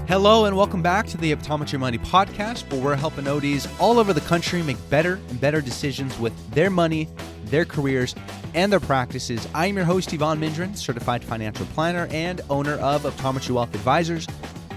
Hello and welcome back to the Optometry Money Podcast, where we're helping ODs all over the country make better and better decisions with their money, their careers, and their practices. I am your host, Evon Mendrin, certified financial planner and owner of Optometry Wealth Advisors,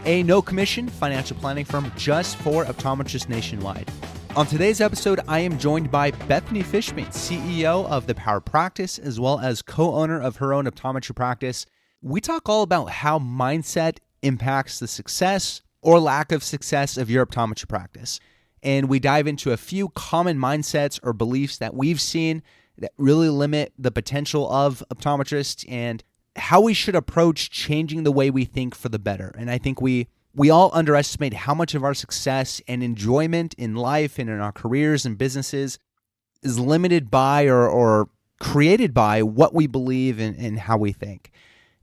a no-commission financial planning firm just for optometrists nationwide. On today's episode, I am joined by Bethany Fishbein, CEO of The Power Practice, as well as co-owner of her own optometry practice. We talk all about how mindset impacts the success or lack of success of your optometry practice. And we dive into a few common mindsets or beliefs that we've seen that really limit the potential of optometrists and how we should approach changing the way we think for the better. And I think we all underestimate how much of our success and enjoyment in life and in our careers and businesses is limited by or created by what we believe and how we think.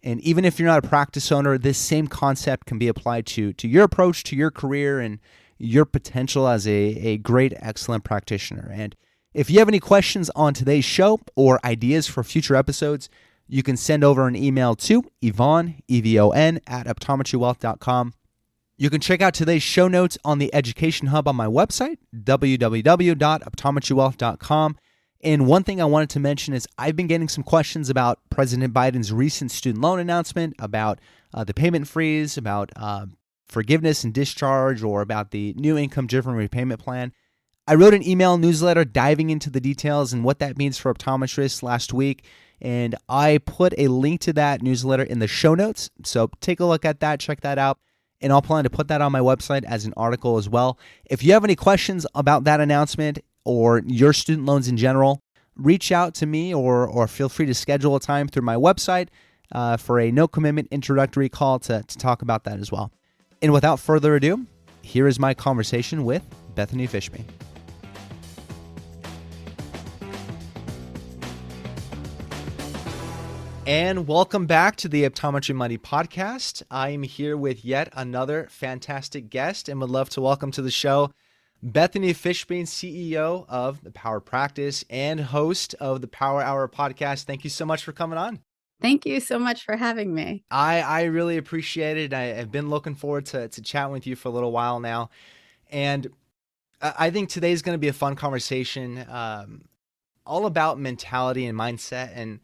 And even if you're not a practice owner, this same concept can be applied to your approach to your career and your potential as a great, excellent practitioner. And if you have any questions on today's show or ideas for future episodes, you can send over an email to Evon, E-V-O-N, at optometrywealth.com. You can check out today's show notes on the Education Hub on my website, www.optometrywealth.com. And one thing I wanted to mention is I've been getting some questions about President Biden's recent student loan announcement, about the payment freeze, about forgiveness and discharge, or about the new income-driven repayment plan. I wrote an email newsletter diving into the details and what that means for optometrists last week, and I put a link to that newsletter in the show notes. So take a look at that, check that out, and I'll plan to put that on my website as an article as well. If you have any questions about that announcement, or your student loans in general, reach out to me or feel free to schedule a time through my website for a no-commitment introductory call to talk about that as well. And without further ado, here is my conversation with Bethany Fishbein. And welcome back to the Optometry Money Podcast. I am here with yet another fantastic guest and would love to welcome to the show Bethany Fishbein, CEO of The Power Practice and host of the Power Hour podcast. Thank you so much for coming on. Thank you so much for having me. I really appreciate it. I've been looking forward to chatting with you for a little while now. And I think today's going to be a fun conversation all about mentality and mindset and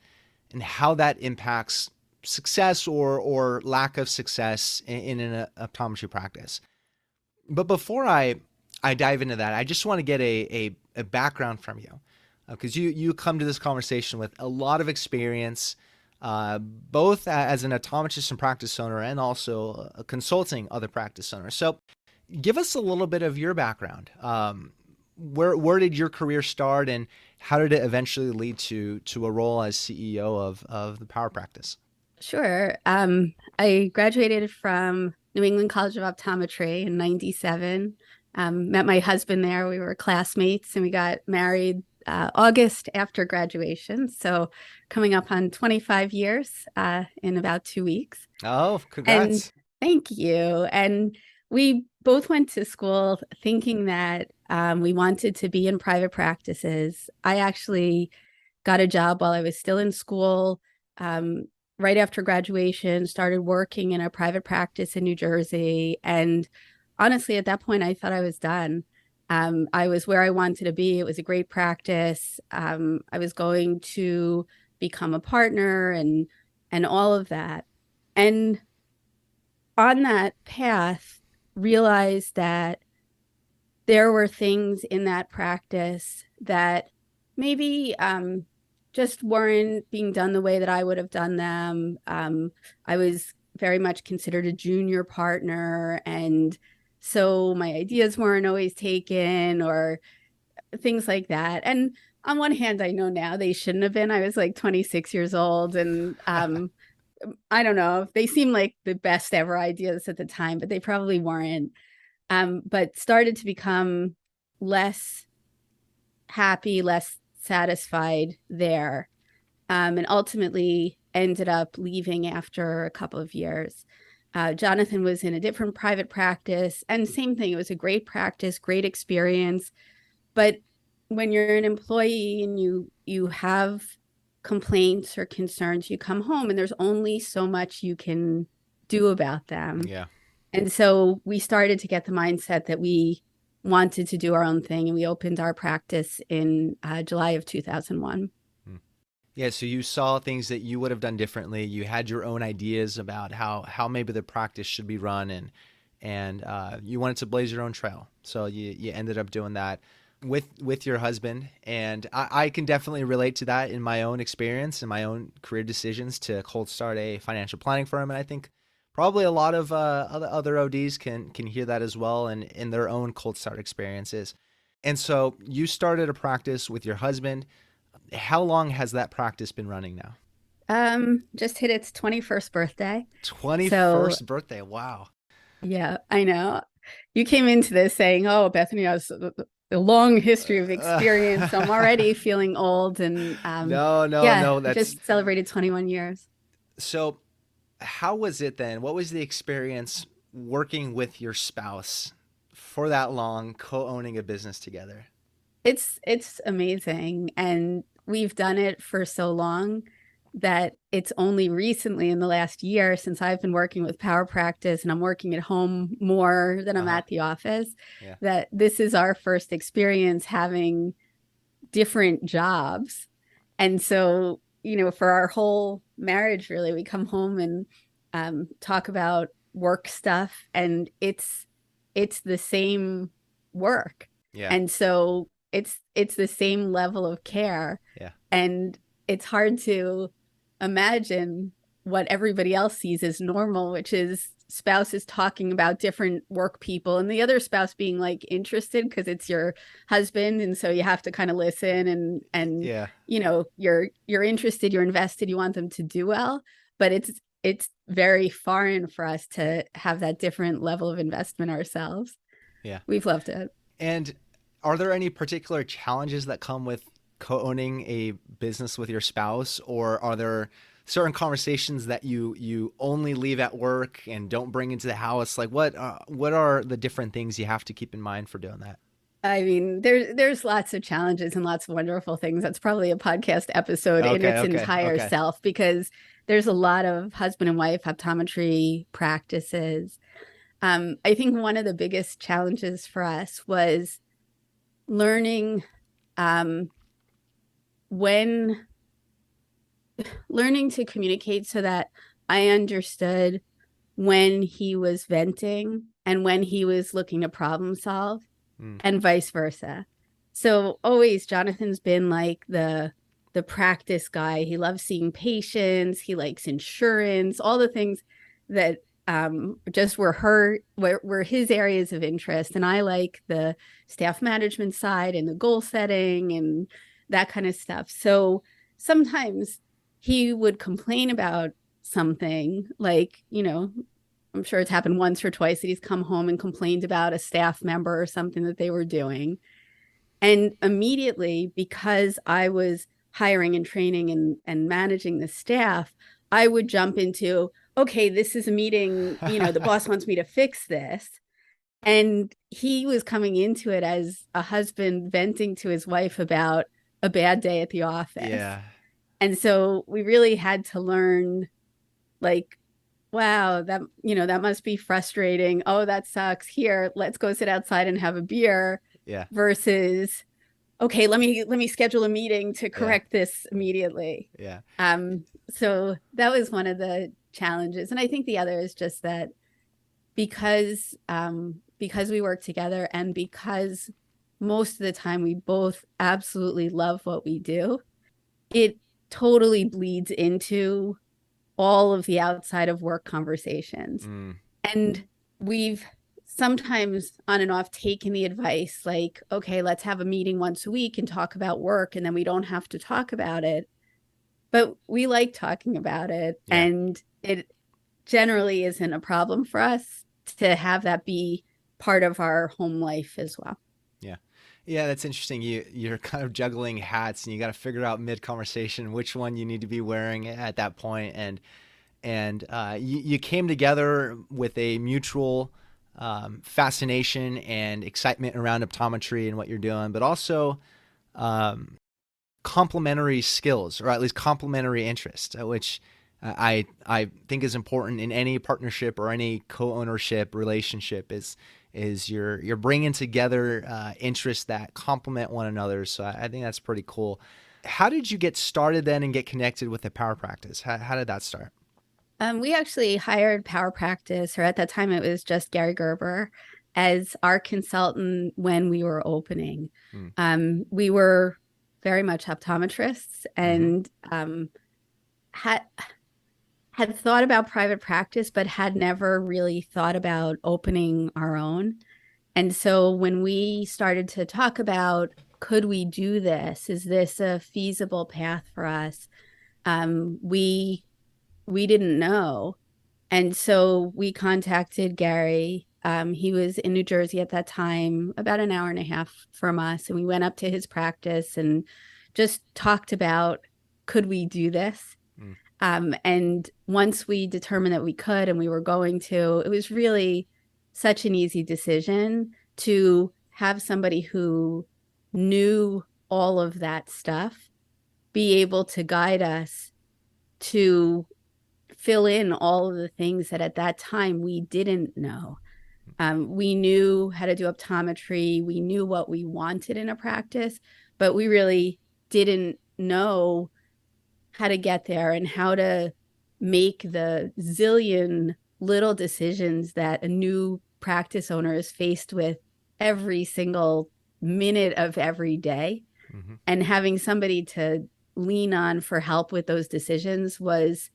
how that impacts success or lack of success in an optometry practice. But before I dive into that, I just want to get a background from you because you come to this conversation with a lot of experience, both as an optometrist and practice owner and also consulting other practice owners. So give us a little bit of your background. Where did your career start and how did it eventually lead to a role as CEO of the Power Practice? Sure. I graduated from New England College of Optometry in '97. Met my husband there. We were classmates and we got married August after graduation. So coming up on 25 years in about 2 weeks. Oh, congrats. And thank you. And we both went to school thinking that we wanted to be in private practices. I actually got a job while I was still in school. Right after graduation, started working in a private practice in New Jersey. And honestly, at that point, I thought I was done. I was where I wanted to be. It was a great practice. I was going to become a partner and all of that. And on that path, realized that there were things in that practice that maybe just weren't being done the way that I would have done them. I was very much considered a junior partner, and so my ideas weren't always taken or things like that. And on one hand, I know now they shouldn't have been. I was like 26 years old and I don't know, they seemed like the best ever ideas at the time, but they probably weren't. But started to become less happy, less satisfied there, and ultimately ended up leaving after a couple of years. Jonathan was in a different private practice, and same thing. It was a great practice, great experience. But when you're an employee and you have complaints or concerns, you come home and there's only so much you can do about them. Yeah. And so we started to get the mindset that we wanted to do our own thing, and we opened our practice in July of 2001. Yeah, so you saw things that you would have done differently. You had your own ideas about how maybe the practice should be run, and you wanted to blaze your own trail. So you ended up doing that with your husband, and I can definitely relate to that in my own experience and my own career decisions to cold start a financial planning firm. And I think probably a lot of other ODs can hear that as well, and in their own cold start experiences. And so you started a practice with your husband. How long has that practice been running now? Just hit its 21st birthday. 21st birthday. Wow. Yeah, I know. You came into this saying, "Oh, Bethany has a long history of experience." So I'm already feeling old, and no, that's just celebrated 21 years. So how was it then? What was the experience working with your spouse for that long, co-owning a business together? It's amazing, and we've done it for so long that it's only recently in the last year, since I've been working with Power Practice and I'm working at home more than I'm at the office, that this is our first experience having different jobs. And so, for our whole marriage, really, we come home and talk about work stuff, and it's the same work. Yeah. And so it's the same level of care. Yeah. And it's hard to imagine what everybody else sees as normal, which is spouses talking about different work people, and the other spouse being like interested because it's your husband, and so you have to kind of listen and you're interested, you're invested, you want them to do well, but it's very foreign for us to have that different level of investment ourselves. Yeah. We've loved it. And are there any particular challenges that come with co-owning a business with your spouse, or are there certain conversations that you only leave at work and don't bring into the house? Like what are the different things you have to keep in mind for doing that? I mean, there's lots of challenges and lots of wonderful things. That's probably a podcast episode in its entire self, because there's a lot of husband and wife optometry practices. I think one of the biggest challenges for us was learning learning to communicate so that I understood when he was venting and when he was looking to problem solve, and vice versa. So always Jonathan's been like the practice guy. He loves seeing patients. He likes insurance, all the things that just were his areas of interest. And I like the staff management side and the goal setting and that kind of stuff. So sometimes he would complain about something, like, I'm sure it's happened once or twice that he's come home and complained about a staff member or something that they were doing. And immediately, because I was hiring and training and managing the staff, I would jump into, okay, this is a meeting, the boss wants me to fix this. And he was coming into it as a husband venting to his wife about a bad day at the office. Yeah. And so we really had to learn, like, wow, that must be frustrating. Oh, that sucks. Here, let's go sit outside and have a beer. Yeah. Versus, okay, let me schedule a meeting to correct this immediately. Yeah. So that was one of the challenges. And I think the other is just that because we work together, and because most of the time we both absolutely love what we do, it totally bleeds into all of the outside of work conversations. And we've sometimes on and off taken the advice, like, okay, let's have a meeting once a week and talk about work, and then we don't have to talk about it. But we like talking about it, and it generally isn't a problem for us to have that be part of our home life as well. Yeah, that's interesting. You're kind of juggling hats, and you got to figure out mid-conversation which one you need to be wearing at that point. And you came together with a mutual fascination and excitement around optometry and what you're doing, but also complementary skills, or at least complementary interests, which I think is important in any partnership or any co-ownership relationship is you're bringing together interests that complement one another. So I think that's pretty cool. How did you get started then and get connected with the Power Practice? How did that start? We actually hired Power Practice, or at that time it was just Gary Gerber, as our consultant when we were opening. We were very much optometrists and had thought about private practice, but had never really thought about opening our own. And so when we started to talk about, could we do this? Is this a feasible path for us? We didn't know. And so we contacted Gary. He was in New Jersey at that time, about an hour and a half from us. And we went up to his practice and just talked about, could we do this? And once we determined that we could and we were going to, it was really such an easy decision to have somebody who knew all of that stuff be able to guide us to fill in all of the things that at that time we didn't know. We knew how to do optometry. We knew what we wanted in a practice, but we really didn't know how to get there and how to make the zillion little decisions that a new practice owner is faced with every single minute of every day. And having somebody to lean on for help with those decisions was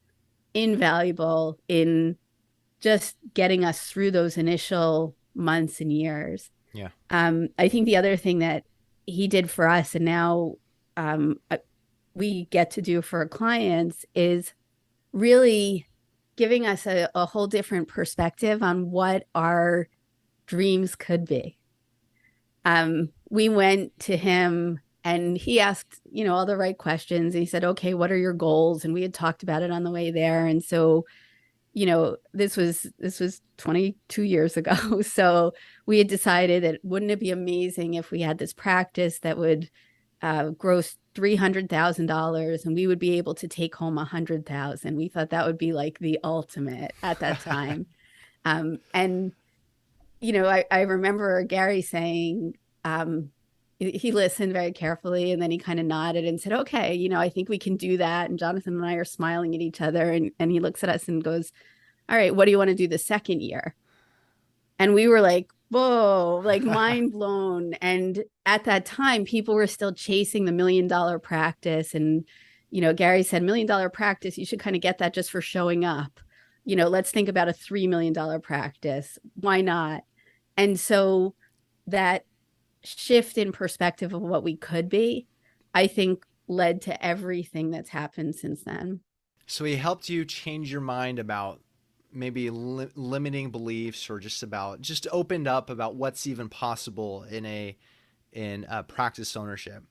invaluable in just getting us through those initial months and years. Yeah. I think the other thing that he did for us, and now we get to do for our clients, is really giving us a whole different perspective on what our dreams could be. We went to him and he asked, all the right questions. He said, okay, what are your goals? And we had talked about it on the way there. And so, this was 22 years ago. So we had decided that wouldn't it be amazing if we had this practice that would gross $300,000 and we would be able to take home $100,000. We thought that would be like the ultimate at that time. And I remember Gary saying, he listened very carefully and then he kind of nodded and said, okay, I think we can do that. And Jonathan and I are smiling at each other and he looks at us and goes, all right, what do you want to do the second year? And we were like, whoa, like mind blown. And at that time, people were still chasing the $1 million practice. And, Gary said, $1 million practice, you should kind of get that just for showing up. Let's think about a $3 million practice. Why not? And so that shift in perspective of what we could be, I think led to everything that's happened since then. So he helped you change your mind about maybe limiting beliefs, or just opened up about what's even possible in a practice ownership,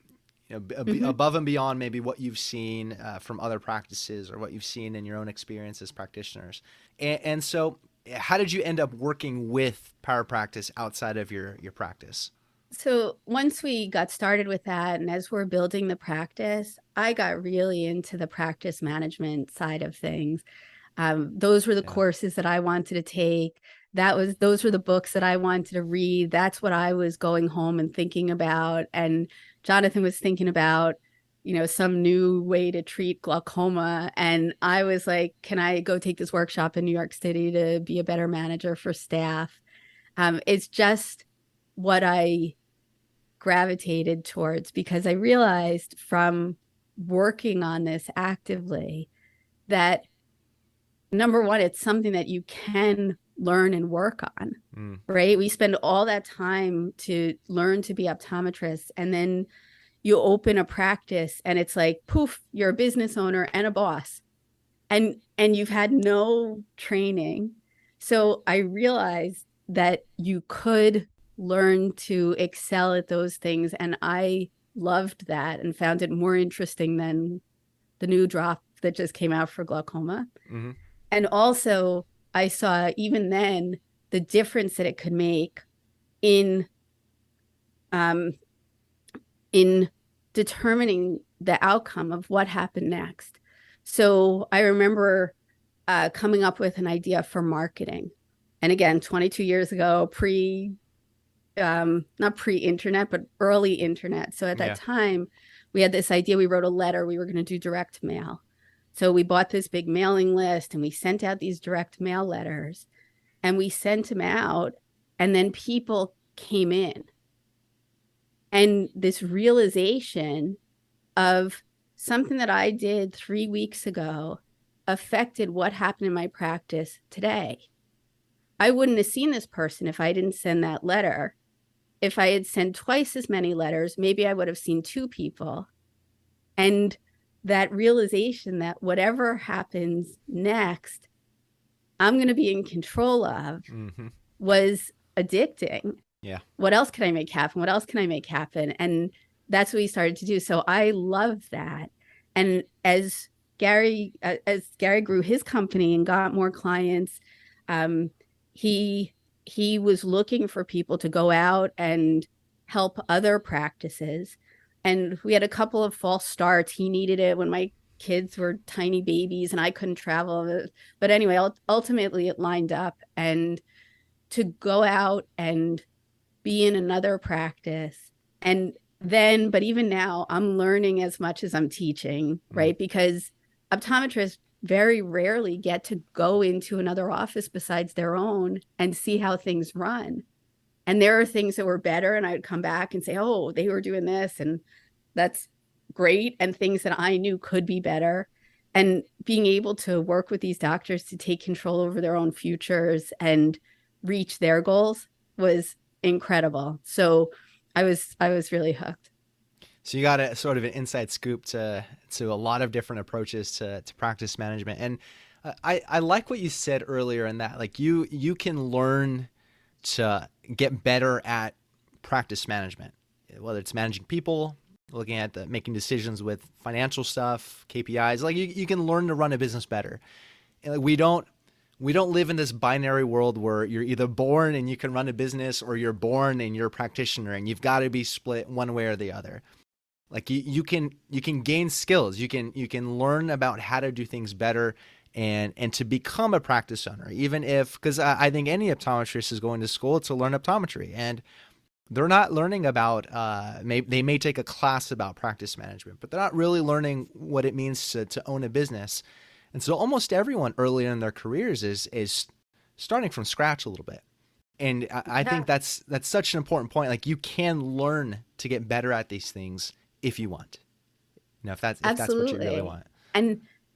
above and beyond maybe what you've seen from other practices or what you've seen in your own experience as practitioners. And so how did you end up working with Power Practice outside of your practice? So once we got started with that, and as we're building the practice, I got really into the practice management side of things. Those were the courses that I wanted to take. Those were the books that I wanted to read. That's what I was going home and thinking about. And Jonathan was thinking about, some new way to treat glaucoma. And I was like, can I go take this workshop in New York City to be a better manager for staff? It's just what I gravitated towards, because I realized from working on this actively that, number one, it's something that you can learn and work on, right? We spend all that time to learn to be optometrists, and then you open a practice and it's like, poof, you're a business owner and a boss, and you've had no training. So I realized that you could learn to excel at those things. And I loved that and found it more interesting than the new drop that just came out for glaucoma. And also I saw even then the difference that it could make in determining the outcome of what happened next. So I remember coming up with an idea for marketing. And again, 22 years ago, not pre-internet, but early internet. So at that time, we had this idea. We wrote a letter. We were going to do direct mail. So we bought this big mailing list and we sent out these direct mail letters and we sent them out. And then people came in. And this realization of something that I did 3 weeks ago affected what happened in my practice today. I wouldn't have seen this person if I didn't send that letter. If I had sent twice as many letters, maybe I would have seen 2 people. And that realization that whatever happens next, I'm going to be in control of was addicting. Yeah. What else can I make happen? What else can I make happen? And that's what we started to do. So I love that. And as Gary grew his company and got more clients, he was looking for people to go out and help other practices. And we had a couple of false starts. He needed it when my kids were tiny babies and I couldn't travel. But anyway, ultimately it lined up. And to go out and be in another practice. And then, but even now, I'm learning as much as I'm teaching, right? Because optometrists very rarely get to go into another office besides their own and see how things run. And there are things that were better, and I would come back and say, oh, they were doing this, and that's great, and things that I knew could be better. And being able to work with these doctors to take control over their own futures and reach their goals was incredible. So I was really hooked. So you got a sort of an inside scoop to a lot of different approaches to practice management. And I like what you said earlier in that, like you can learn to get better at practice management, whether it's managing people, looking at making decisions with financial stuff, KPIs, like you can learn to run a business better. And like we don't live in this binary world where you're either born and you can run a business or you're born and you're a practitioner and you've got to be split one way or the other. Like you can gain skills. You can learn about how to do things better and to become a practice owner, even if, because I think any optometrist is going to school to learn optometry and they're not learning about, they may take a class about practice management, but they're not really learning what it means to own a business. And so almost everyone early in their careers is starting from scratch a little bit. And I think that's such an important point. Like you can learn to get better at these things if you want. You know, if that's what you really want.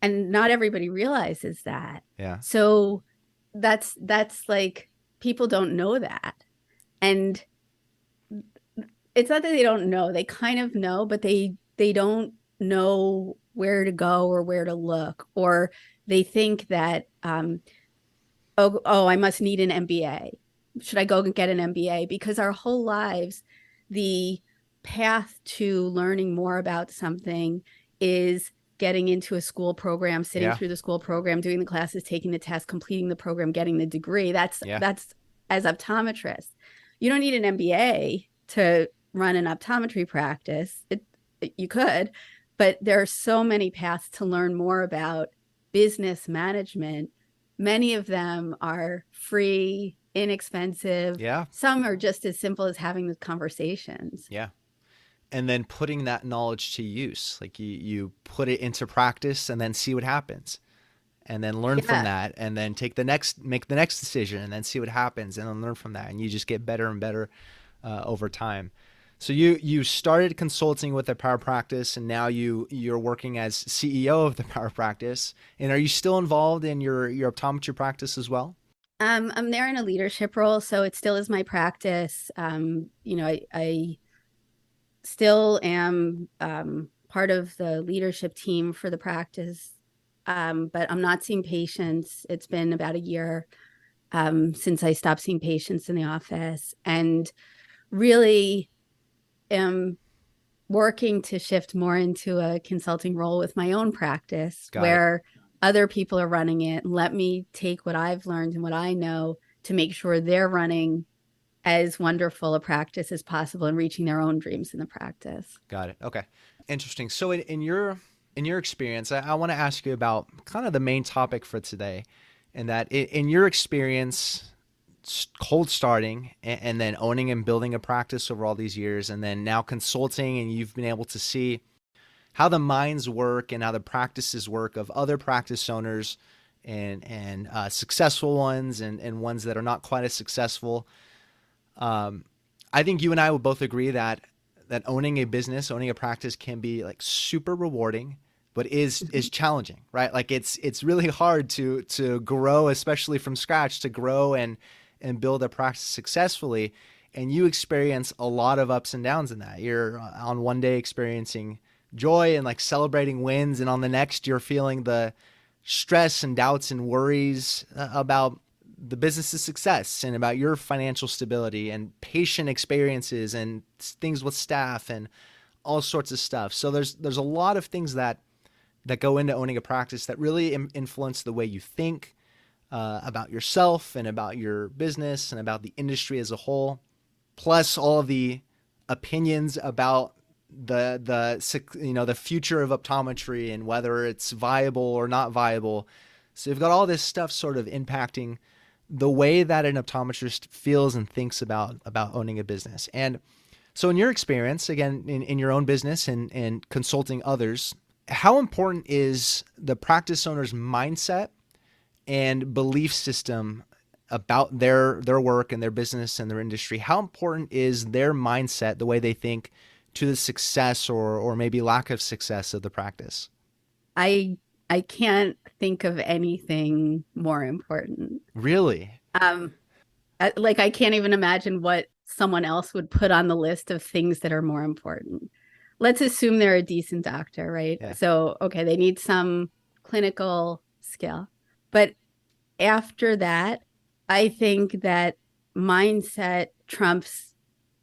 And not everybody realizes that. Yeah. So that's like people don't know that. And it's not that they don't know. They kind of know, but they don't know where to go or where to look, or they think that I must need an MBA. Should I go and get an MBA? Because our whole lives, the path to learning more about something is getting into a school program, sitting through the school program, doing the classes, taking the test, completing the program, getting the degree. That's as optometrists. You don't need an MBA to run an optometry practice. You could, but there are so many paths to learn more about business management. Many of them are free, inexpensive. Yeah. Some are just as simple as having the conversations. Yeah. And then putting that knowledge to use, like you put it into practice and then see what happens and then learn from that and then make the next decision and then see what happens and then learn from that. And you just get better and better over time. So you started consulting with the power practice and now you're working as CEO of the power practice. And are you still involved in your optometry practice as well? I'm there in a leadership role, so it still is my practice. I still am part of the leadership team for the practice, but I'm not seeing patients. It's been about a year since I stopped seeing patients in the office, and really am working to shift more into a consulting role with my own practice where other people are running it. Let me take what I've learned and what I know to make sure they're running as wonderful a practice as possible and reaching their own dreams in the practice. Got it. Okay. Interesting. So in your in your experience, I want to ask you about kind of the main topic for today, and that in your experience, cold starting and then owning and building a practice over all these years, and then now consulting, and you've been able to see how the minds work and how the practices work of other practice owners and successful ones and ones that are not quite as successful. I think you and I would both agree that owning a business, owning a practice can be like super rewarding, but is challenging, right? Like it's really hard to grow, especially from scratch, to grow and build a practice successfully. And you experience a lot of ups and downs in that. You're on one day experiencing joy and like celebrating wins, and on the next you're feeling the stress and doubts and worries about the business's success and about your financial stability and patient experiences and things with staff and all sorts of stuff. So there's a lot of things that go into owning a practice that really influence the way you think about yourself and about your business and about the industry as a whole, plus all of the opinions about the future of optometry and whether it's viable or not viable. So you've got all this stuff sort of impacting the way that an optometrist feels and thinks about owning a business. And so in your experience, again, in your own business and consulting others, how important is the practice owner's mindset and belief system about their work and their business and their industry? How important is their mindset, the way they think, to the success or maybe lack of success of the practice? I can't think of anything more important. Really? I can't even imagine what someone else would put on the list of things that are more important. Let's assume they're a decent doctor, right? Yeah. So, okay, they need some clinical skill. But after that, I think that mindset trumps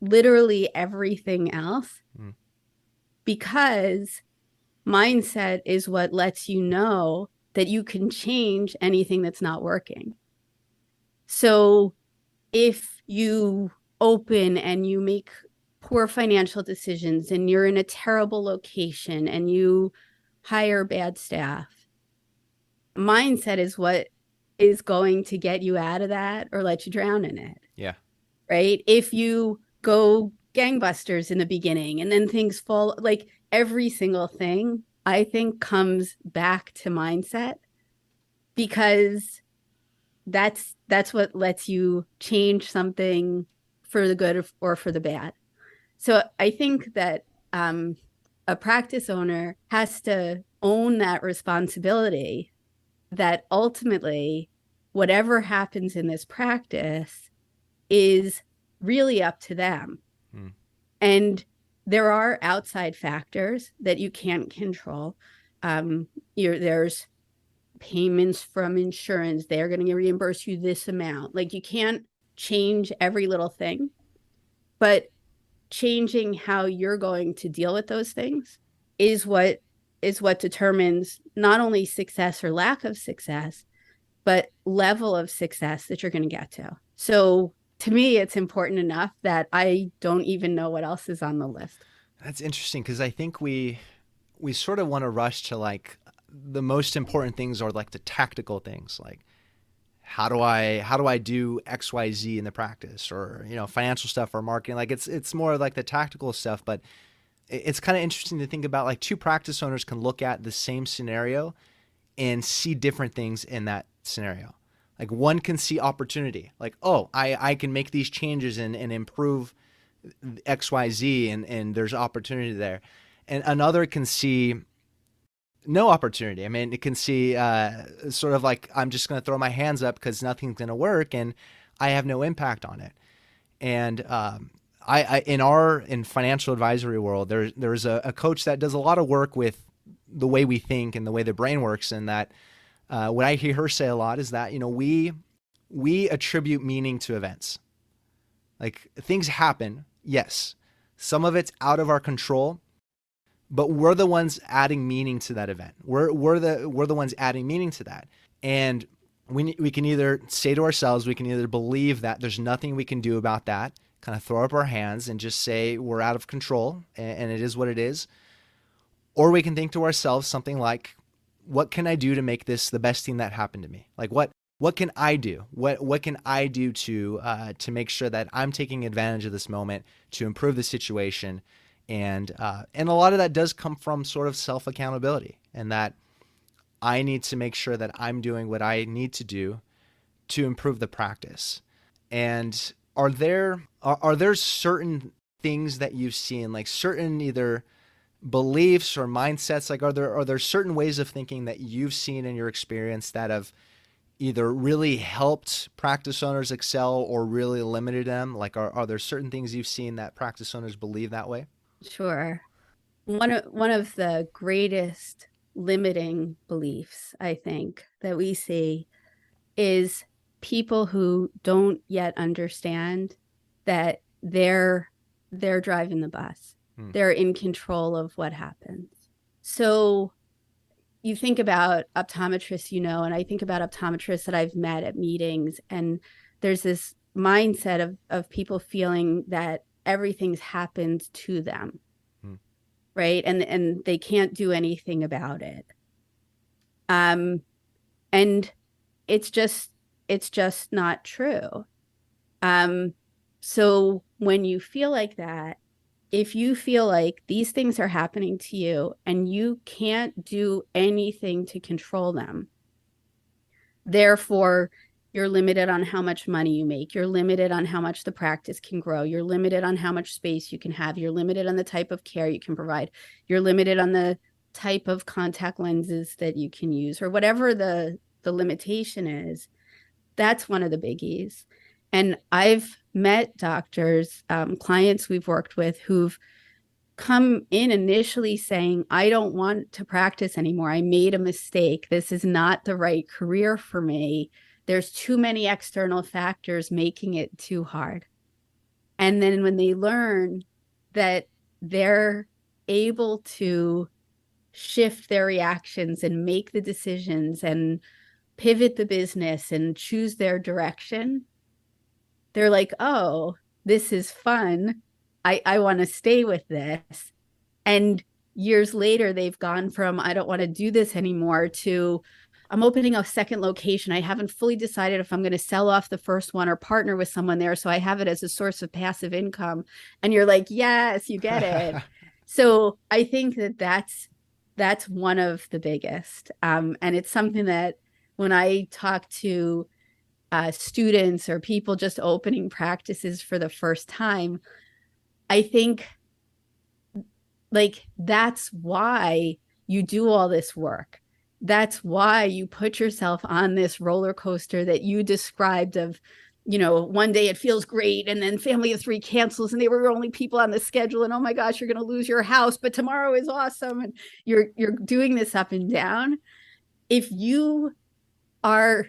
literally everything else, because mindset is what lets you know that you can change anything that's not working. So if you open and you make poor financial decisions and you're in a terrible location and you hire bad staff, mindset is what is going to get you out of that or let you drown in it. Yeah. Right? If you go gangbusters in the beginning and then things fall, like every single thing, I think, comes back to mindset, because that's what lets you change something for the good or for the bad. So I think that a practice owner has to own that responsibility, that ultimately whatever happens in this practice is really up to them. And there are outside factors that you can't control. There's payments from insurance. They're going to reimburse you this amount. Like, you can't change every little thing, but changing how you're going to deal with those things is what determines not only success or lack of success, but level of success that you're going to get to. So to me, it's important enough that I don't even know what else is on the list. That's interesting, because I think we sort of want to rush to like the most important things, or like the tactical things, like how do I do XYZ in the practice, or financial stuff or marketing. Like it's more like the tactical stuff. But it's kind of interesting to think about, like, two practice owners can look at the same scenario and see different things in that scenario. Like, one can see opportunity, like, oh, I can make these changes and improve XYZ, and there's opportunity there. And another can see no opportunity. I mean, it can see sort of like, I'm just going to throw my hands up because nothing's going to work and I have no impact on it. And in financial advisory world, there's a coach that does a lot of work with the way we think and the way the brain works. And that what I hear her say a lot is that, we attribute meaning to events. Like, things happen. Yes. Some of it's out of our control, but we're the ones adding meaning to that event. We're the ones adding meaning to that. And we can either say to ourselves, we can either believe that there's nothing we can do about that, kind of throw up our hands and just say we're out of control and it is what it is. Or we can think to ourselves something like, what can I do to make this the best thing that happened to me? Like what can I do? What can I do to make sure that I'm taking advantage of this moment to improve the situation? And a lot of that does come from sort of self-accountability, and that I need to make sure that I'm doing what I need to do to improve the practice. And are there certain things that you've seen, like certain either beliefs or mindsets, like are there certain ways of thinking that you've seen in your experience that have either really helped practice owners excel or really limited them? Like are there certain things you've seen that practice owners believe that way? Sure. One of the greatest limiting beliefs, I think, that we see is people who don't yet understand that they're driving the bus. They're in control of what happens. So you think about optometrists, and I think about optometrists that I've met at meetings, and there's this mindset of people feeling that everything's happened to them, right? And they can't do anything about it. And it's just not true. So when you feel like that, if you feel like these things are happening to you and you can't do anything to control them, therefore you're limited on how much money you make. You're limited on how much the practice can grow. You're limited on how much space you can have. You're limited on the type of care you can provide. You're limited on the type of contact lenses that you can use, or whatever the limitation is. That's one of the biggies. And I've met doctors, clients we've worked with, who've come in initially saying, I don't want to practice anymore. I made a mistake. This is not the right career for me. There's too many external factors making it too hard. And then when they learn that they're able to shift their reactions and make the decisions and pivot the business and choose their direction, they're like, oh, this is fun. I want to stay with this. And years later, they've gone from, I don't want to do this anymore, to, I'm opening a second location. I haven't fully decided if I'm going to sell off the first one or partner with someone there, so I have it as a source of passive income. And you're like, yes, you get it. So I think that's one of the biggest. And it's something that when I talk to students or people just opening practices for the first time, I think like that's why you do all this work. That's why you put yourself on this roller coaster that you described of, one day it feels great and then family of three cancels and they were only people on the schedule and oh my gosh, you're going to lose your house, but tomorrow is awesome. And you're doing this up and down. If you are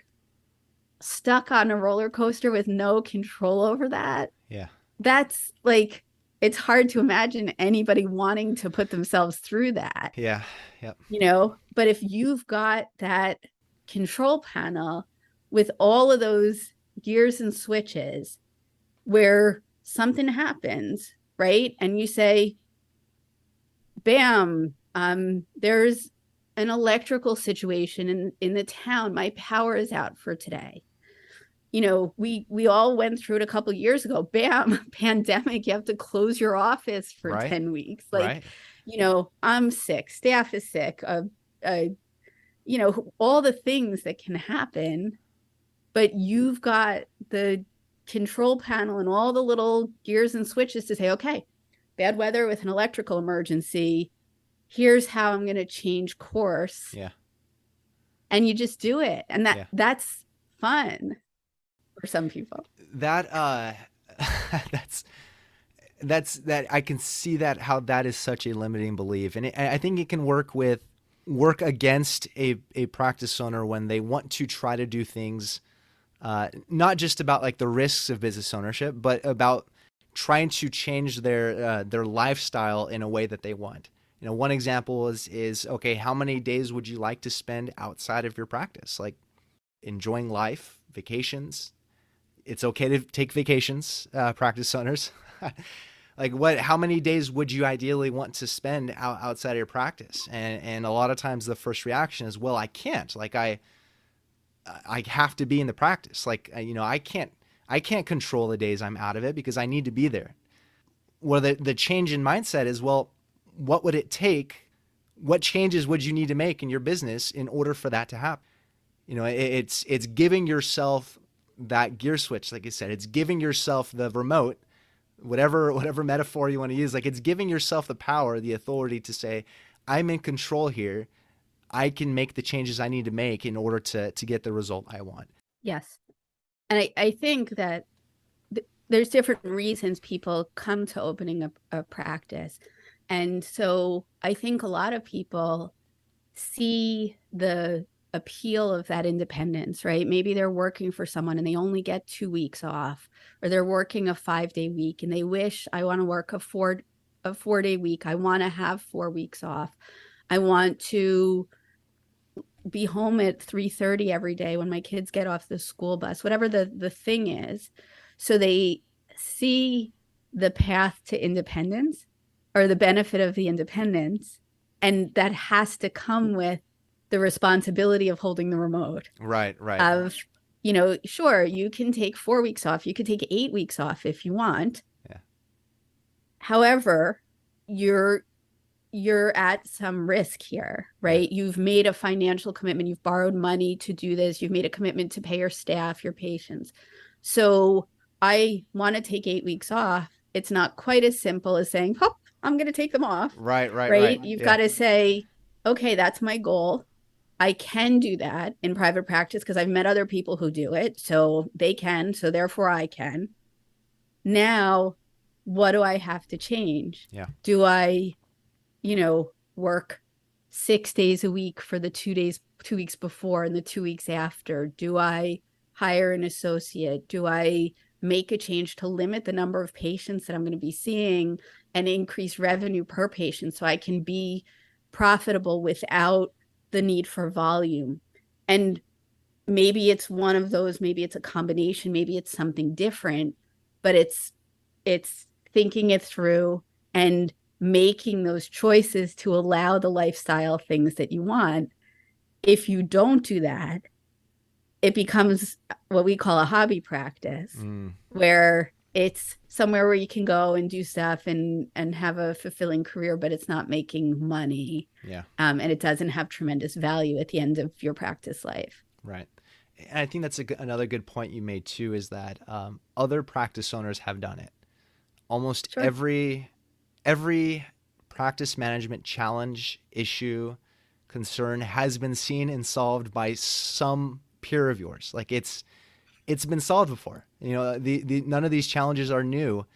stuck on a roller coaster with no control over that, that's like, it's hard to imagine anybody wanting to put themselves through that. Yeah. Yep. But if you've got that control panel with all of those gears and switches where something happens, right? And you say, bam, there's an electrical situation in the town. My power is out for today. We all went through it a couple of years ago. Bam, pandemic, you have to close your office for 10 weeks. Like, I'm sick, staff is sick, all the things that can happen, but you've got the control panel and all the little gears and switches to say, okay, bad weather with an electrical emergency, here's how I'm going to change course. Yeah. And you just do it. And that's fun. For some people, that I can see that how that is such a limiting belief, and I think it can work against a practice owner when they want to try to do things, not just about like the risks of business ownership, but about trying to change their lifestyle in a way that they want. One example is okay, how many days would you like to spend outside of your practice, like enjoying life, vacations? It's okay to take vacations, practice owners. Like how many days would you ideally want to spend outside of your practice? And a lot of times the first reaction is, well, I can't. Like I have to be in the practice. Like, I can't control the days I'm out of it because I need to be there. Well, the change in mindset is, well, what would it take? What changes would you need to make in your business in order for that to happen? It's giving yourself that gear switch. Like I said, it's giving yourself the remote, whatever metaphor you want to use. Like, it's giving yourself the power, the authority to say, I'm in control here. I can make the changes I need to make in order to get the result I want. Yes. And I think that there's different reasons people come to opening a practice. And so I think a lot of people see the appeal of that independence, right? Maybe they're working for someone and they only get 2 weeks off, or they're working a 5-day week and they wish, I want to work a 4-day week. I want to have 4 weeks off. I want to be home at 3:30 every day when my kids get off the school bus, whatever the thing is. So they see the path to independence or the benefit of the independence, and that has to come with the responsibility of holding the remote. Right. Of, sure, you can take 4 weeks off. You could take 8 weeks off if you want. Yeah. However, you're at some risk here, right? You've made a financial commitment. You've borrowed money to do this. You've made a commitment to pay your staff, your patients. So I want to take 8 weeks off. It's not quite as simple as saying, oh, I'm going to take them off. Right. You've got to say, okay, that's my goal. I can do that in private practice because I've met other people who do it. So they can. So therefore I can. Now, what do I have to change? Yeah. Do I work 6 days a week for the 2 weeks before and the 2 weeks after? Do I hire an associate? Do I make a change to limit the number of patients that I'm going to be seeing and increase revenue per patient so I can be profitable without the need for volume? And maybe it's one of those, maybe it's a combination, maybe it's something different, but it's thinking it through and making those choices to allow the lifestyle things that you want. If you don't do that, it becomes what we call a hobby practice, where it's somewhere where you can go and do stuff and have a fulfilling career, but it's not making money. Yeah. And it doesn't have tremendous value at the end of your practice life. Right. And I think that's another good point you made too, is that other practice owners have done it. Almost Sure. every practice management challenge, issue, concern has been seen and solved by some peer of yours. Like it's been solved before. None of these challenges are new,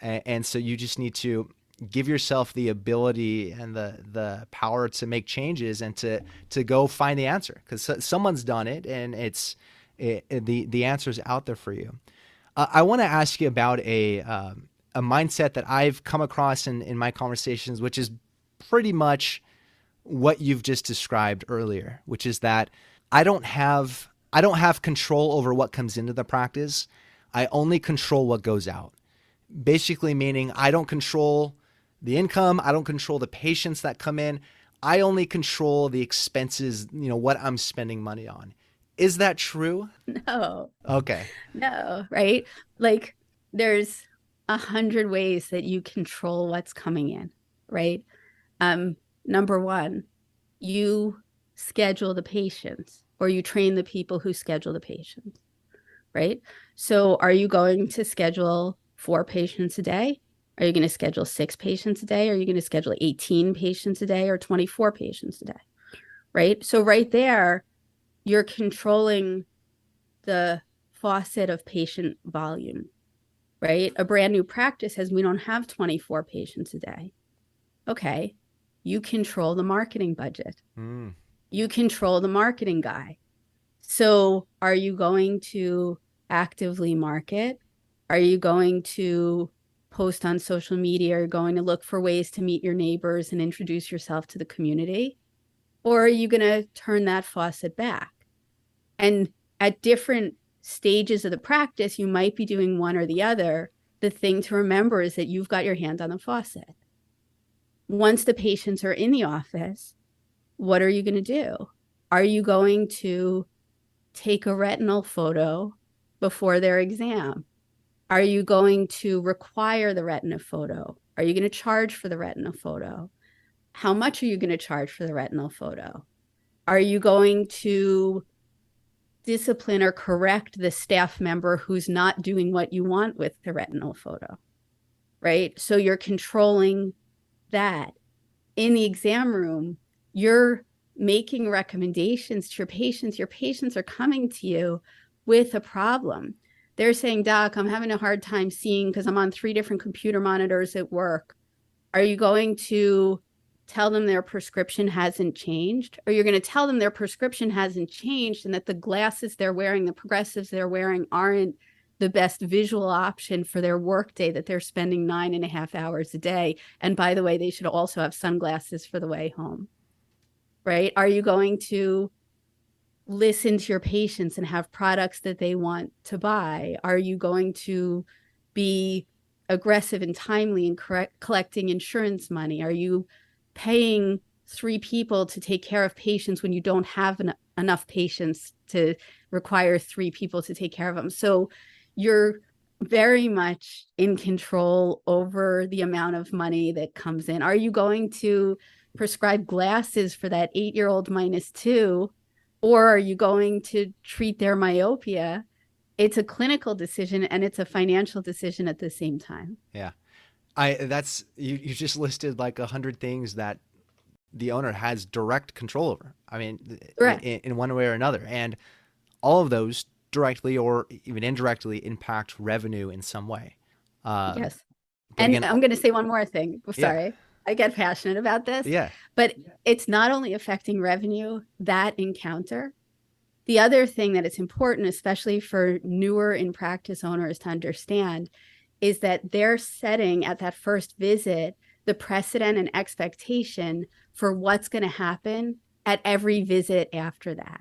and so you just need to give yourself the ability and the power to make changes and to go find the answer, because someone's done it and the answer is out there for you. I want to ask you about a mindset that I've come across in my conversations, which is pretty much what you've just described earlier, which is that I don't have control over what comes into the practice. I only control what goes out. Basically meaning I don't control the income. I don't control the patients that come in. I only control the expenses, what I'm spending money on. Is that true? No. Okay. No, right? Like there's 100 ways that you control what's coming in, right? Number one, you schedule the patients, or you train the people who schedule the patients, right? So are you going to schedule 4 patients a day? Are you going to schedule 6 patients a day? Are you going to schedule 18 patients a day or 24 patients a day, right? So right there, you're controlling the faucet of patient volume, right? A brand new practice says we don't have 24 patients a day. Okay, you control the marketing budget. You control the marketing guy. So are you going to actively market? Are you going to post on social media? Are you going to look for ways to meet your neighbors and introduce yourself to the community? Or are you going to turn that faucet back? And at different stages of the practice, you might be doing one or the other, the thing to remember is that you've got your hand on the faucet. Once the patients are in the office, what are you going to do? Are you going to take a retinal photo before their exam? Are you going to require the retina photo? Are you going to charge for the retina photo? How much are you going to charge for the retinal photo? Are you going to discipline or correct the staff member who's not doing what you want with the retinal photo, right? So you're controlling that. In the exam room, you're making recommendations to your patients. Your patients are coming to you with a problem. They're saying, Doc, I'm having a hard time seeing because I'm on 3 different computer monitors at work. Are you going to tell them their prescription hasn't changed? Or you're going to tell them their prescription hasn't changed and that the glasses they're wearing, the progressives they're wearing aren't the best visual option for their workday that they're spending 9.5 hours a day. And by the way, they should also have sunglasses for the way home, right? Are you going to listen to your patients and have products that they want to buy? Are you going to be aggressive and timely in collecting insurance money? Are you paying 3 people to take care of patients when you don't have enough patients to require 3 people to take care of them? So you're very much in control over the amount of money that comes in. Are you going to prescribe glasses for that 8-year-old -2, or are you going to treat their myopia? It's a clinical decision and it's a financial decision at the same time. Yeah. You just listed like 100 things that the owner has direct control over. I mean, in one way or another. And all of those directly or even indirectly impact revenue in some way. Yes. And again, I'm going to say one more thing. Sorry. Yeah. I get passionate about this. Yeah. But it's not only affecting revenue, that encounter. The other thing that it's important, especially for newer in practice owners to understand, is that they're setting at that first visit the precedent and expectation for what's going to happen at every visit after that.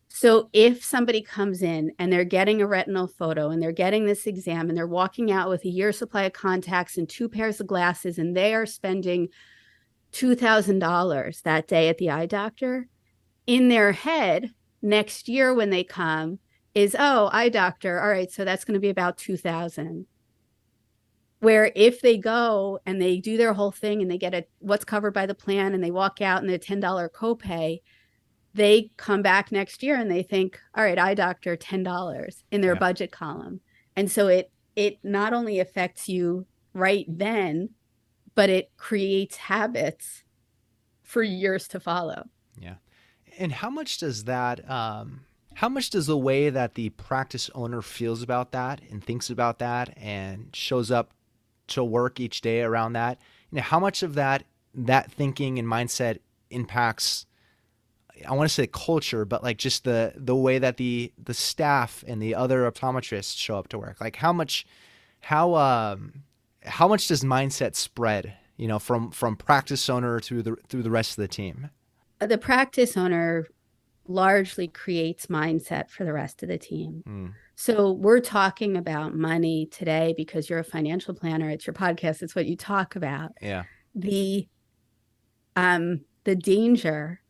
So if somebody comes in and they're getting a retinal photo and they're getting this exam and they're walking out with a year's supply of contacts and 2 pairs of glasses and they are spending $2,000 that day at the eye doctor, in their head next year when they come is, oh, eye doctor, all right, so that's going to be about $2,000. Where if they go and they do their whole thing and they get what's covered by the plan and they walk out and their $10 copay, they come back next year and they think, all right, eye doctor, $10 in their budget column. And so it not only affects you right then, but it creates habits for years to follow. Yeah. And how much does the way that the practice owner feels about that and thinks about that and shows up to work each day around that, how much of that thinking and mindset impacts, I want to say culture, but like just the way that the staff and the other optometrists show up to work? Like how much does mindset spread, from practice owner through the rest of the team? The practice owner largely creates mindset for the rest of the team. So we're talking about money today because you're a financial planner. It's your podcast. It's what you talk about. Yeah. The danger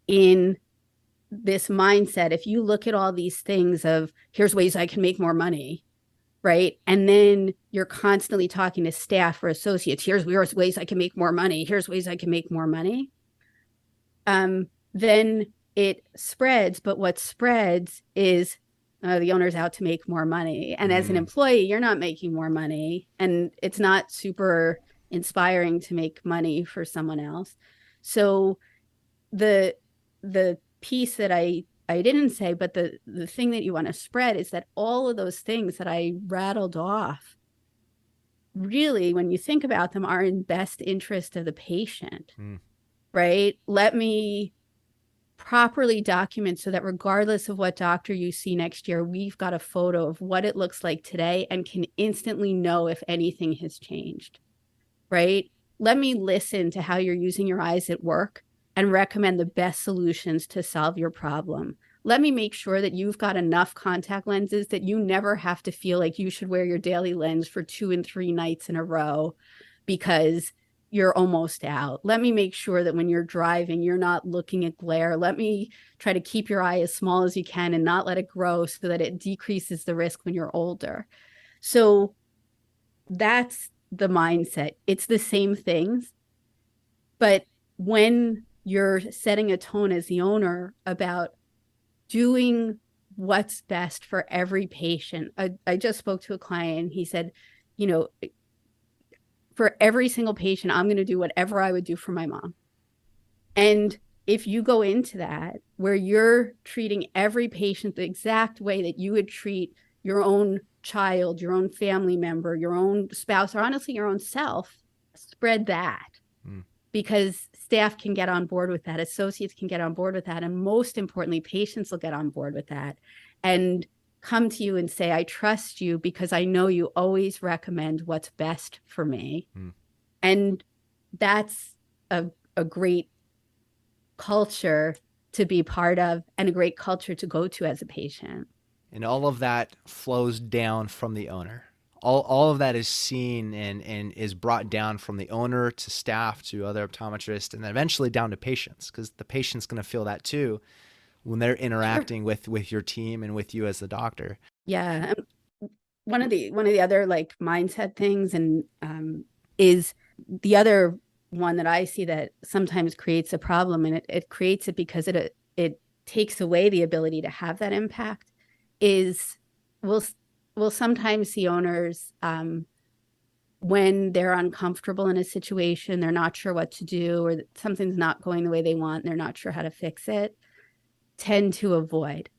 in this mindset, if you look at all these things of here's ways I can make more money, right? And then you're constantly talking to staff or associates, here's ways I can make more money. Here's ways I can make more money. Then it spreads, but what spreads is the owner's out to make more money. And as an employee, you're not making more money. And it's not super inspiring to make money for someone else. So the piece that I didn't say, but the thing that you want to spread is that all of those things that I rattled off, really, when you think about them, are in best interest of the patient, right? Let me properly document so that regardless of what doctor you see next year, we've got a photo of what it looks like today and can instantly know if anything has changed, right? Let me listen to how you're using your eyes at work and recommend the best solutions to solve your problem. let me make sure that you've got enough contact lenses that you never have to feel like you should wear your daily lens for 2 and 3 nights in a row because you're almost out. Let me make sure that when you're driving, you're not looking at glare. Let me try to keep your eye as small as you can and not let it grow so that it decreases the risk when you're older. So that's the mindset. It's the same things, but when you're setting a tone as the owner about doing what's best for every patient. I just spoke to a client. He said, for every single patient, I'm going to do whatever I would do for my mom. And if you go into that, where you're treating every patient the exact way that you would treat your own child, your own family member, your own spouse, or honestly, your own self, spread that. Because staff can get on board with that, associates can get on board with that, and most importantly, patients will get on board with that and come to you and say, I trust you because I know you always recommend what's best for me. And that's a great culture to be part of and a great culture to go to as a patient. And all of that flows down from the owner. All of that is seen and is brought down from the owner to staff to other optometrists and then eventually down to patients, because the patient's going to feel that too when they're interacting with your team and with you as the doctor. Yeah. One of the other like mindset things and is the other one that I see that sometimes creates a problem, and it creates it because it takes away the ability to have that impact, is we'll sometimes see owners when they're uncomfortable in a situation, they're not sure what to do, or something's not going the way they want, and they're not sure how to fix it, tend to avoid.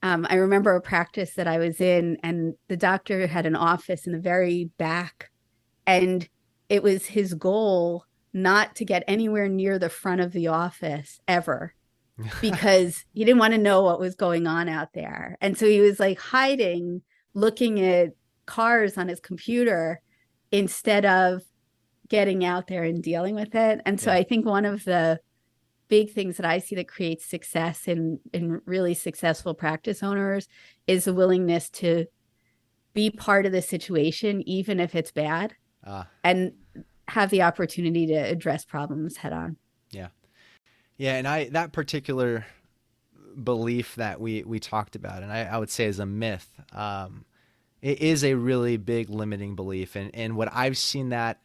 I remember a practice that I was in, and the doctor had an office in the very back, and it was his goal not to get anywhere near the front of the office ever. Because he didn't want to know what was going on out there. And so he was like hiding, looking at cars on his computer instead of getting out there and dealing with it. And so I think one of the big things that I see that creates success in really successful practice owners is the willingness to be part of the situation, even if it's bad, and have the opportunity to address problems head on. Yeah. Yeah, and that particular belief that we talked about, and I would say is a myth, it is a really big limiting belief. And what I've seen that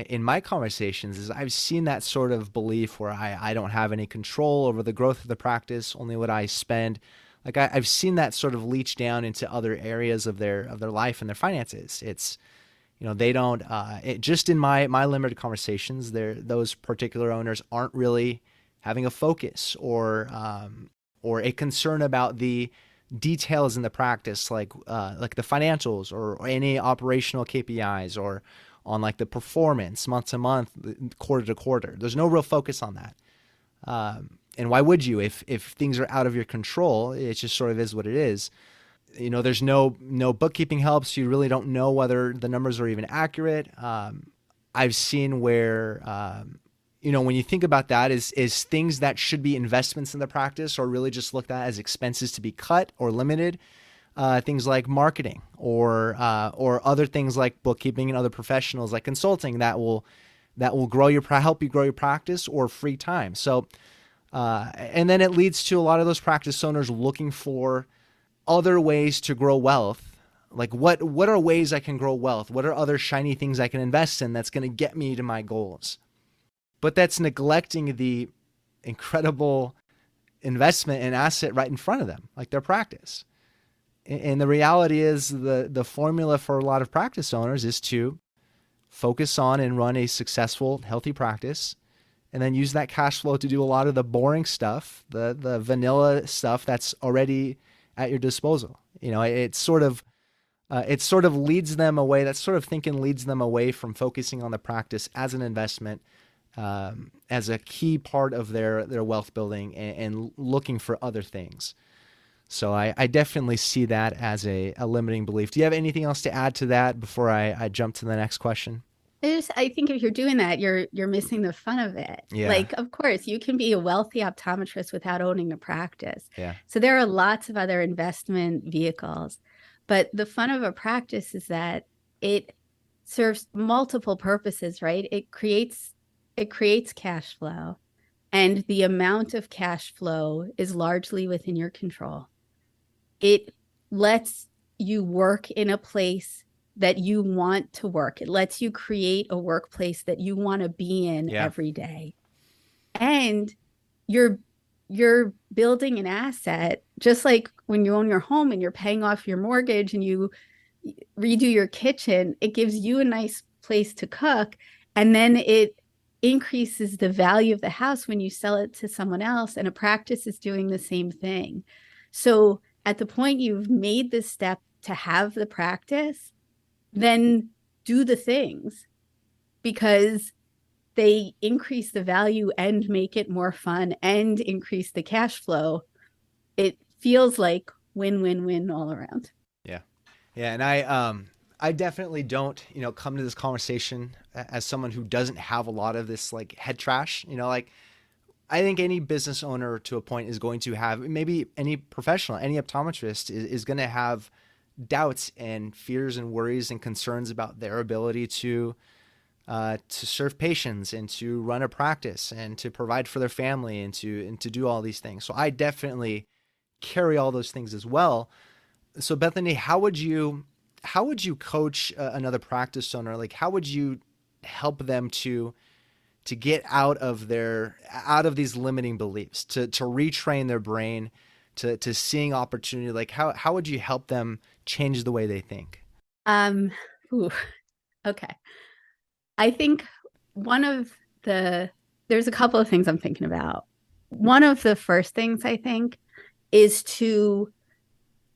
in my conversations is I've seen that sort of belief where I don't have any control over the growth of the practice, only what I spend. Like I've seen that sort of leach down into other areas of their life and their finances. It's, they don't, just in my limited conversations, those particular owners aren't really having a focus or a concern about the details in the practice, like the financials or any operational KPIs, or on like the performance month to month, quarter to quarter. There's no real focus on that. And why would you? If things are out of your control, it just sort of is what it is. There's no bookkeeping help, so you really don't know whether the numbers are even accurate. I've seen where when you think about that, is things that should be investments in the practice are really just looked at as expenses to be cut or limited. Things like marketing or other things like bookkeeping and other professionals like consulting that will help you grow your practice, or free time. So, and then it leads to a lot of those practice owners looking for other ways to grow wealth. Like what are ways I can grow wealth? What are other shiny things I can invest in that's going to get me to my goals? But that's neglecting the incredible investment and asset right in front of them, like their practice. And the reality is the formula for a lot of practice owners is to focus on and run a successful, healthy practice, and then use that cash flow to do a lot of the boring stuff, the vanilla stuff that's already at your disposal. It sort of leads them away. That sort of thinking leads them away from focusing on the practice as an investment, as a key part of their wealth building, and looking for other things. So I definitely see that as a limiting belief. Do you have anything else to add to that before I jump to the next question? I think if you're doing that, you're missing the fun of it. Yeah. Like, of course, you can be a wealthy optometrist without owning a practice. Yeah. So there are lots of other investment vehicles. But the fun of a practice is that it serves multiple purposes, right? It creates cash flow. And the amount of cash flow is largely within your control. It lets you work in a place that you want to work. It lets you create a workplace that you want to be in every day. And you're building an asset, just like when you own your home and you're paying off your mortgage and you redo your kitchen, it gives you a nice place to cook. And then it increases the value of the house when you sell it to someone else. And a practice is doing the same thing. So at the point you've made this step to have the practice, then do the things, because they increase the value and make it more fun and increase the cash flow. It feels like win-win-win all around. Yeah. Yeah. And I definitely don't, come to this conversation as someone who doesn't have a lot of this like head trash, like I think any business owner to a point is going to have, maybe any professional, any optometrist is going to have doubts and fears and worries and concerns about their ability to serve patients and to run a practice and to provide for their family and to do all these things. So I definitely carry all those things as well. So Bethany, how would you coach another practice owner? Like, how would you help them to get out of these limiting beliefs, to retrain their brain to seeing opportunity? Like how would you help them change the way they think? Okay. I think there's a couple of things I'm thinking about. One of the first things I think is to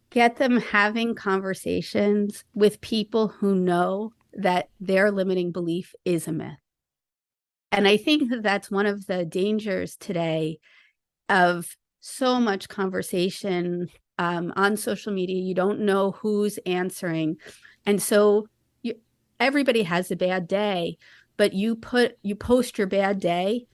get them having conversations with people who know that their limiting belief is a myth. And I think that that's one of the dangers today of so much conversation on social media. You don't know who's answering. And so everybody has a bad day, but you post your bad day.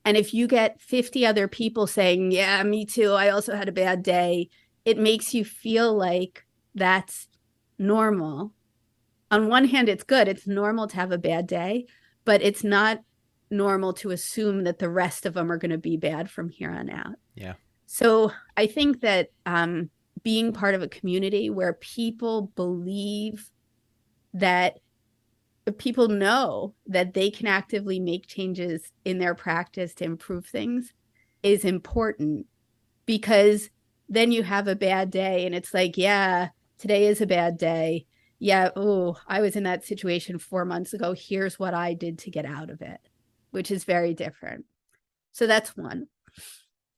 And if you get 50 other people saying, yeah, me too, I also had a bad day, it makes you feel like that's normal. On one hand, it's good. It's normal to have a bad day, but it's not normal to assume that the rest of them are going to be bad from here on out. Yeah. So I think that being part of a community where people believe that people know that they can actively make changes in their practice to improve things is important, because then you have a bad day and it's like, yeah, today is a bad day. Yeah, oh, I was in that situation 4 months ago. Here's what I did to get out of it, which is very different. So that's one.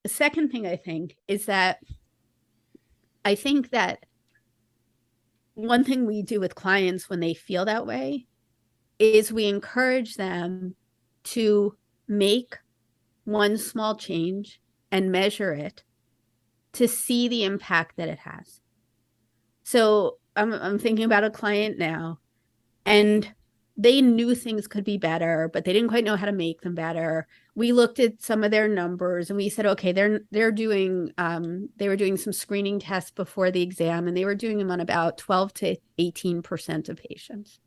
The second thing I think is that I think that one thing we do with clients when they feel that way is we encourage them to make one small change and measure it to see the impact that it has. So I'm thinking about a client now, and they knew things could be better, but they didn't quite know how to make them better. We looked at some of their numbers and we said, okay, they're doing they were doing some screening tests before the exam, and they were doing them on about 12 to 18% of patients.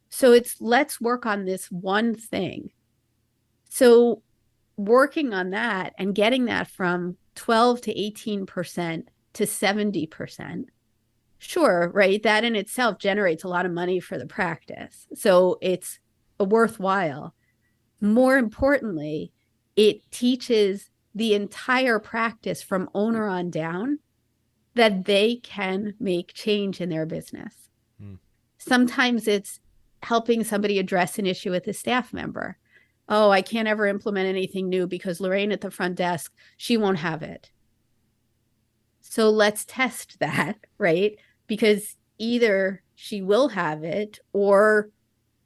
So let's work on this one thing. So working on that and getting that from 12 to 18% to 70%. Sure, right? That in itself generates a lot of money for the practice. So it's worthwhile. More importantly, it teaches the entire practice from owner on down that they can make change in their business. Sometimes it's helping somebody address an issue with a staff member. Oh, I can't ever implement anything new because Lorraine at the front desk, she won't have it. So let's test that, right? Because either she will have it or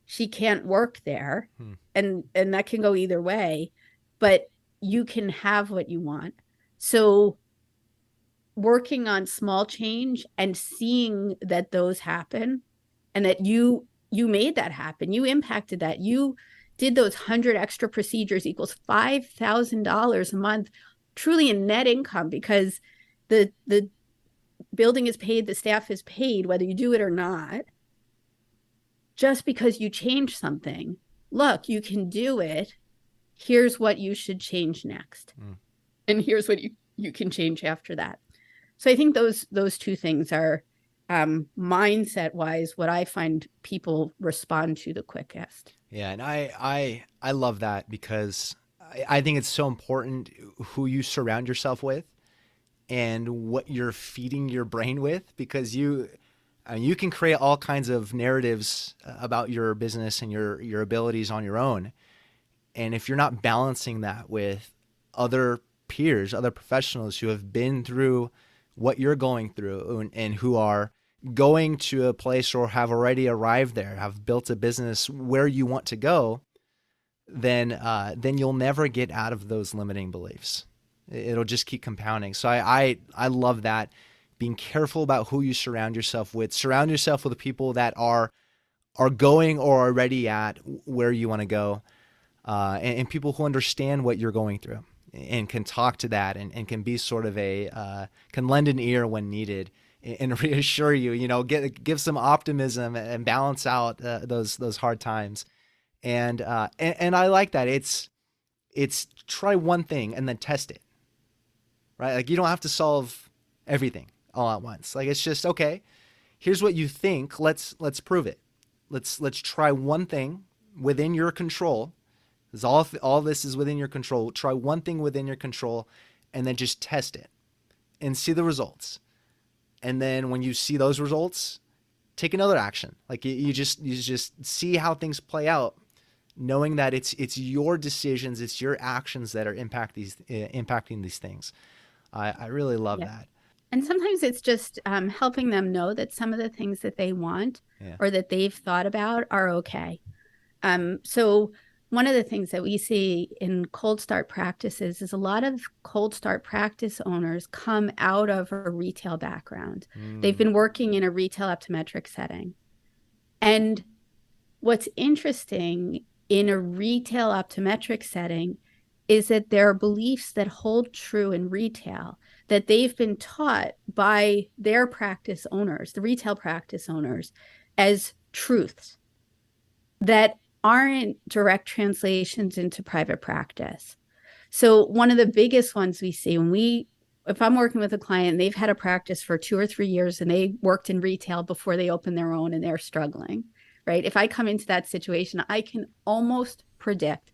she can't work there. And that can go either way, but you can have what you want. So working on small change and seeing that those happen and that you you made that happen. You impacted that. You did those 100 extra procedures equals $5,000 a month, truly in net income, because the building is paid, the staff is paid, whether you do it or not, just because you change something. Look, you can do it. Here's what you should change next. And here's what you can change after that. So I think those two things are mindset wise what I find people respond to the quickest. Yeah, and I love that, because I think it's so important who you surround yourself with and what you're feeding your brain with, because you can create all kinds of narratives about your business and your abilities on your own. And if you're not balancing that with other peers, other professionals who have been through what you're going through and who are going to a place or have already arrived there, have built a business where you want to go, then you'll never get out of those limiting beliefs. It'll just keep compounding. So I love that. Being careful about who you surround yourself with. Surround yourself with the people that are going or already at where you want to go, and people who understand what you're going through and can talk to that and can be sort of can lend an ear when needed and reassure you, give some optimism and balance out those hard times. And I like that. It's try one thing and then test it, right? Like, you don't have to solve everything all at once. Like, it's just, okay, here's what you think. Let's prove it. Let's try one thing within your control. Because all this is within your control. Try one thing within your control and then just test it and see the results. And then when you see those results, take another action. Like, you just see how things play out, knowing that it's your decisions, it's your actions that are impacting these things. I really love that. And sometimes it's just helping them know that some of the things that they want or that they've thought about are okay. So one of the things that we see in cold start practices is a lot of cold start practice owners come out of a retail background. They've been working in a retail optometric setting. And what's interesting in a retail optometric setting is that there are beliefs that hold true in retail that they've been taught by their practice owners, the retail practice owners, as truths that aren't direct translations into private practice. So one of the biggest ones we see if I'm working with a client, they've had a practice for 2 or 3 years and they worked in retail before they opened their own and they're struggling, right? If I come into that situation, I can almost predict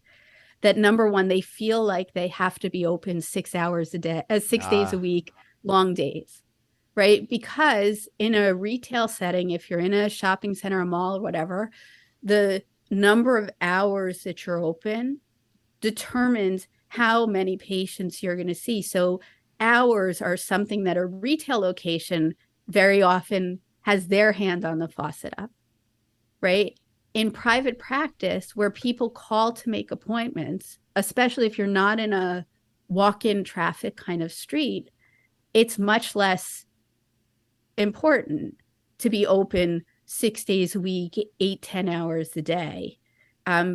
that, number one, they feel like they have to be open 6 hours a day, 6 days a week, long days, right? Because in a retail setting, if you're in a shopping center, a mall or whatever, the number of hours that you're open determines how many patients you're going to see. So hours are something that a retail location very often has their hand on the faucet of, right? In private practice, where people call to make appointments, especially if you're not in a walk-in traffic kind of street, it's much less important to be open 6 days a week, 8-10 hours a day,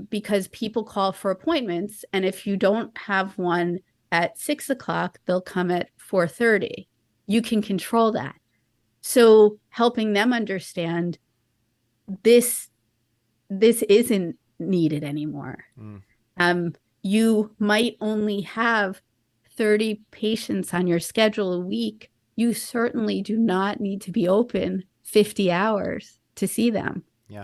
because people call for appointments. And if you don't have one at 6 o'clock, they'll come at 4:30. You can control that. So helping them understand this isn't needed anymore. You might only have 30 patients on your schedule a week. You certainly do not need to be open 50 hours to see them. Yeah.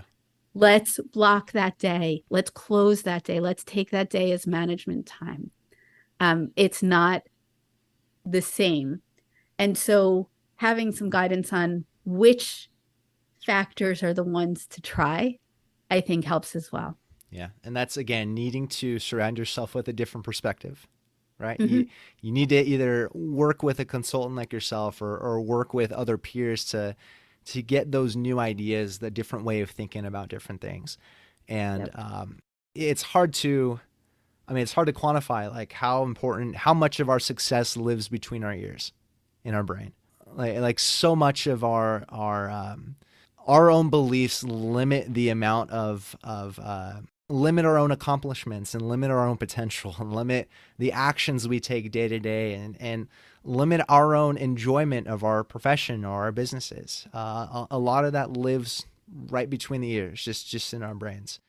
Let's block that day. Let's close that day. Let's take that day as management time. It's not the same. And so having some guidance on which factors are the ones to try, I think helps as well. Yeah. And that's, again, needing to surround yourself with a different perspective, right? Mm-hmm. You need to either work with a consultant like yourself or work with other peers to get those new ideas, the different way of thinking about different things. And it's hard to quantify, like, how much of our success lives between our ears in our brain. Like so much of our our own beliefs limit the amount of limit our own accomplishments and limit our own potential and limit the actions we take day to day and limit our own enjoyment of our profession or our businesses. A lot of that lives right between the ears, just in our brains.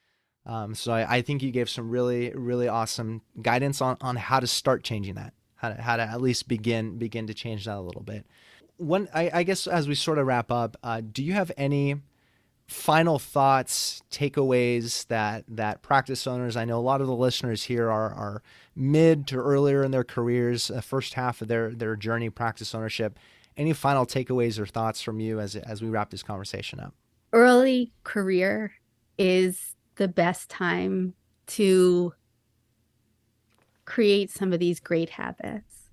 So I think you gave some really, really awesome guidance on how to start changing that, how to at least begin to change that a little bit. I guess as we sort of wrap up, do you have any final thoughts, takeaways that practice owners, I know a lot of the listeners here are mid to earlier in their careers, first half of their journey practice ownership. Any final takeaways or thoughts from you as we wrap this conversation up? Early career is the best time to create some of these great habits.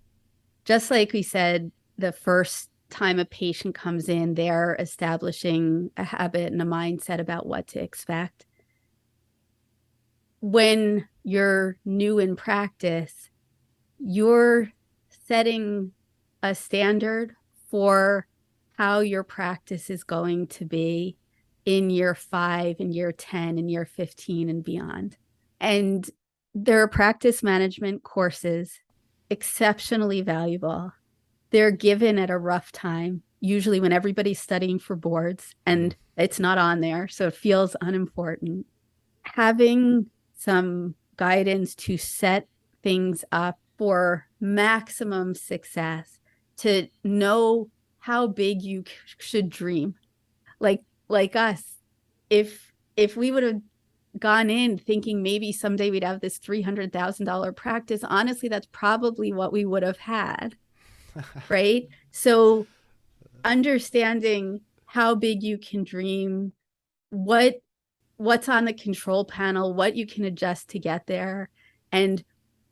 Just like we said, the first time a patient comes in, they're establishing a habit and a mindset about what to expect. When you're new in practice, you're setting a standard for how your practice is going to be in year 5, in year 10, in year 15 and beyond. And there are practice management courses, exceptionally valuable. They're given at a rough time, usually when everybody's studying for boards and it's not on there, so it feels unimportant. Having some guidance to set things up for maximum success, to know how big you should dream. Like us, if we would have gone in thinking maybe someday we'd have this $300,000 practice, honestly, that's probably what we would have had. Right? So understanding how big you can dream, what's on the control panel, what you can adjust to get there, and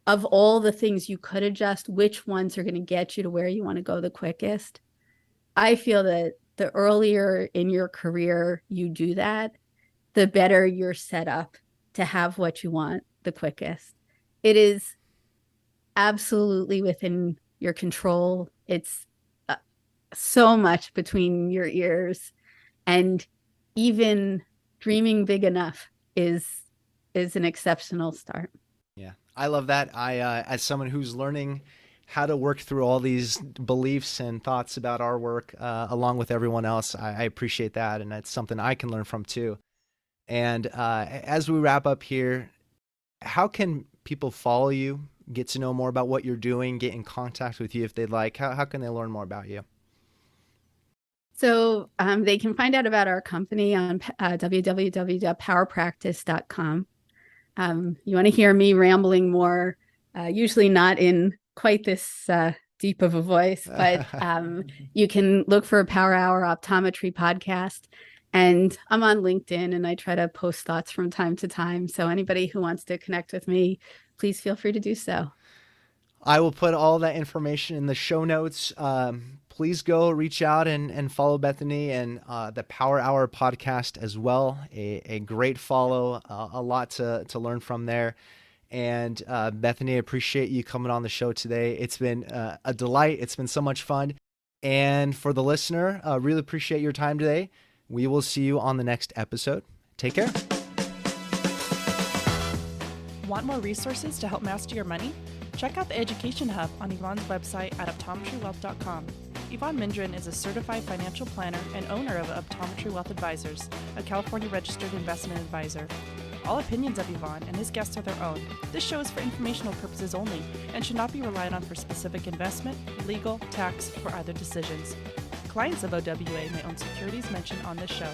of all the things you could adjust, which ones are going to get you to where you want to go the quickest. I feel that the earlier in your career you do that, the better you're set up to have what you want the quickest. It is absolutely within your control. It's so much between your ears, and even dreaming big enough is an exceptional start. Yeah, I love that. I, as someone who's learning how to work through all these beliefs and thoughts about our work, along with everyone else, I appreciate that. And that's something I can learn from too. And as we wrap up here, how can people follow you, get to know more about what you're doing, get in contact with you if they'd like? How can they learn more about you? So they can find out about our company on www.powerpractice.com. You want to hear me rambling more, usually not in quite this deep of a voice, but you can look for Power Hour Optometry Podcast. And I'm on LinkedIn and I try to post thoughts from time to time. So anybody who wants to connect with me, please feel free to do so. I will put all that information in the show notes. Please go reach out and follow Bethany and the Power Hour podcast as well. A great follow, a lot to learn from there. And Bethany, I appreciate you coming on the show today. It's been a delight. It's been so much fun. And for the listener, really appreciate your time today. We will see you on the next episode. Take care. Want more resources to help master your money? Check out the Education Hub on Evon's website at optometrywealth.com. Evon Mendrin is a certified financial planner and owner of Optometry Wealth Advisors, a California registered investment advisor. All opinions of Evon and his guests are their own. This show is for informational purposes only and should not be relied on for specific investment, legal, tax, or other decisions. Clients of OWA may own securities mentioned on this show.